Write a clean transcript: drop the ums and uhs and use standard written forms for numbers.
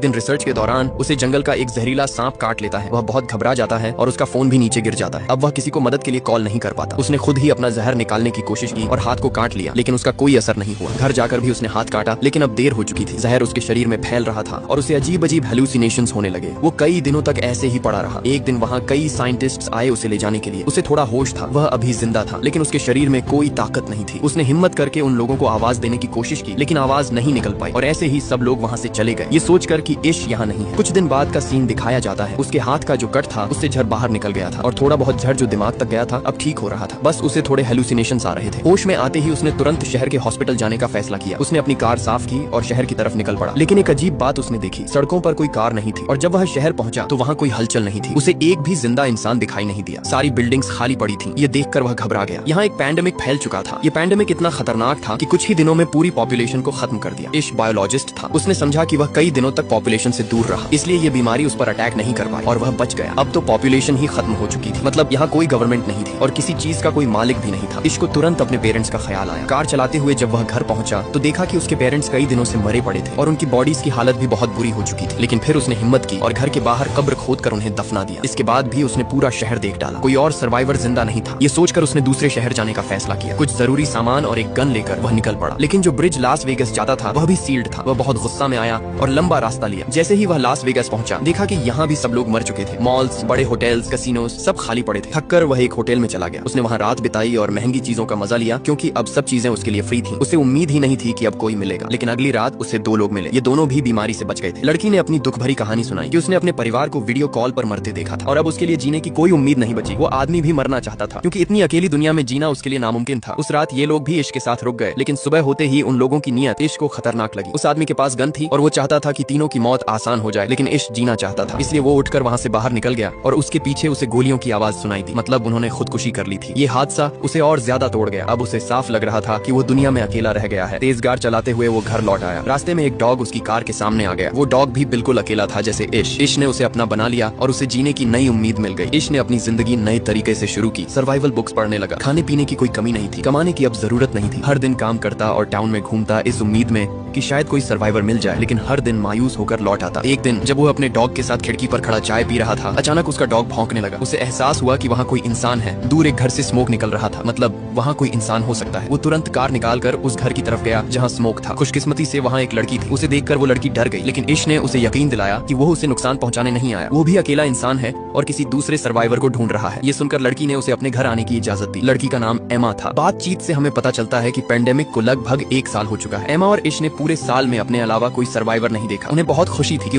दिन रिसर्च के दौरान उसे जंगल का एक जहरीला सांप काट लेता है। वह बहुत घबरा जाता है और उसका फोन भी नीचे गिर जाता है। अब वह किसी को मदद के लिए कॉल नहीं कर पाता। उसने खुद ही अपना जहर निकालने की कोशिश की और हाथ को काट लिया, लेकिन उसका कोई असर नहीं हुआ। घर जाकर भी उसने हाथ काटा, लेकिन अब देर हो चुकी थी। जहर उसके शरीर में फैल रहा था और उसे अजीब अजीब हेलुसिनेशंस होने लगे। वो कई दिनों तक ऐसे ही पड़ा रहा। एक दिन वहाँ कई साइंटिस्ट्स आए उसे ले जाने के लिए। उसे थोड़ा होश था, वह अभी जिंदा था, लेकिन उसके शरीर में कोई ताकत नहीं थी। उसने हिम्मत करके उन लोगों को आवाज देने की कोशिश की, लेकिन आवाज नहीं निकल पाई और ऐसे ही सब लोग वहाँ से चले गए, ये सोचकर कि इश यहाँ नहीं है। कुछ दिन बाद का सीन दिखाया जाता है। उसके हाथ का जो कट था उससे झर बाहर निकल गया था और थोड़ा बहुत झर जो दिमाग तक गया था अब ठीक हो रहा था। बस उसे थोड़े हेलुसिनेशंस आ रहे थे। होश में आते ही उसने तुरंत शहर के हॉस्पिटल जाने का फैसला किया। उसने अपनी कार साफ की और शहर की तरफ निकल पड़ा। लेकिन एक अजीब बात उसने देखी, सड़कों पर कोई कार नहीं थी और जब वह शहर पहुंचा तो वहाँ कोई हलचल नहीं थी। उसे एक भी जिंदा इंसान दिखाई नहीं दिया। सारी बिल्डिंग्स खाली पड़ी थी। ये देखकर वह घबरा गया। यहाँ एक पैंडेमिक फैल चुका था। ये पैंडेमिक इतना खतरनाक था कि कुछ ही दिनों में पूरी पॉपुलेशन को खत्म कर दिया। इश बायोलॉजिस्ट था। उसने समझा कि वह कई दिनों तक पॉपुलेशन से दूर रहा, इसलिए ये बीमारी उस पर अटैक नहीं कर पाई और वह बच गया। अब तो पॉपुलेशन ही खत्म हो चुकी थी, मतलब यहाँ कोई गवर्नमेंट नहीं थी और किसी चीज का कोई मालिक भी नहीं था। इसको तुरंत अपने पेरेंट्स का ख्याल आया। कार चलाते हुए जब वह घर पहुंचा तो देखा कि उसके पेरेंट्स कई दिनों से मरे पड़े थे और उनकी बॉडीज की हालत भी बहुत बुरी हो चुकी थी। लेकिन फिर उसने हिम्मत की और घर के बाहर कब्र खोदकर उन्हें दफना दिया। इसके बाद भी उसने पूरा शहर देख डाला, कोई और सर्वाइवर जिंदा नहीं था। ये सोचकर उसने दूसरे शहर जाने का फैसला किया। कुछ जरूरी सामान और एक गन लेकर वह निकल पड़ा। लेकिन जो ब्रिज लास वेगस जाता था वह भी सील्ड था। वह बहुत गुस्सा में आया और लंबा रास्ता लिया। जैसे ही वह लास वेगस पहुंचा देखा कि यहाँ भी सब लोग मर चुके थे। मॉल्स, बड़े होटल्स, कैसीनोस सब खाली पड़े थे। थककर वह एक होटल में चला गया। उसने वहाँ रात बिताई और महंगी चीजों का मजा लिया, क्योंकि अब सब चीजें उसके लिए फ्री थी। उसे उम्मीद ही नहीं थी कि अब कोई मिलेगा। लेकिन अगली रात उसे दो लोग मिले। ये दोनों भी बीमारी से बच गए थे। लड़की ने अपनी दुख भरी कहानी सुनाई कि उसने अपने परिवार को वीडियो कॉल पर मरते देखा था और अब उसके लिए जीने की कोई उम्मीद नहीं बची। वो आदमी भी मरना चाहता था, क्योंकि इतनी अकेली दुनिया में जीना उसके लिए नामुमकिन था। उस रात ये लोग भी इश्क के साथ रुक गए, लेकिन सुबह होते ही उन लोगों की नीयत इश्क को खतरनाक लगी। उस आदमी के पास गन थी और वो चाहता था कि तीनों की मौत आसान हो जाए, लेकिन इश्क जीना चाहता था। इसलिए वो उठकर वहाँ से बाहर निकल गया और उसके पीछे उसे गोलियों की आवाज सुनाई दी। मतलब उन्होंने खुदकुशी कर ली थी। ये हादसा उसे और ज्यादा तोड़ गया। अब उसे साफ लग रहा था कि वो दुनिया में अकेला रह गया है। तेज कार चलाते हुए वो घर लौट आया। रास्ते में एक डॉग उसकी कार के सामने आ गया। वो डॉग भी बिल्कुल अकेला था जैसे इश। इश ने उसे अपना बना लिया और उसे जीने की नई उम्मीद मिल गई। इश ने अपनी जिंदगी नए तरीके से शुरू की। सर्वाइवल बुक्स पढ़ने लगा। खाने पीने की कोई कमी नहीं थी। कमाने की अब जरूरत नहीं थी। हर दिन काम करता और टाउन में घूमता इस उम्मीद में कि शायद कोई सर्वाइवर मिल जाए, लेकिन हर दिन मायूस होकर लौट आता। एक दिन जब वो अपने डॉग के साथ खिड़की पर खड़ा चाय पी रहा था, अचानक उसका डॉग भौंकने लगा। उसे एहसास हुआ कि वहाँ कोई इंसान है। दूर एक घर से स्मोक निकल रहा था, मतलब वहाँ कोई इंसान हो सकता है। वो तुरंत कार निकालकर उस घर की तरफ गया जहाँ स्मोक था। खुशकिस्मती से वहाँ एक लड़की थी। उसे देखकर वो लड़की डर गई, लेकिन इश ने उसे यकीन दिलाया कि वो उसे नुकसान पहुँचाने नहीं आया। वो भी अकेला इंसान है और किसी दूसरे सर्वाइवर को ढूंढ रहा है। ये सुनकर लड़की ने उसे अपने घर आने की इजाजत दी। लड़की का नाम एमा था। बातचीत से हमें पता चलता है कि पेंडेमिक को लगभग 1 साल हो चुका है। एमा और इश ने पूरे साल में अपने अलावा कोई सर्वाइवर नहीं देखा। उन्हें बहुत खुशी थी कि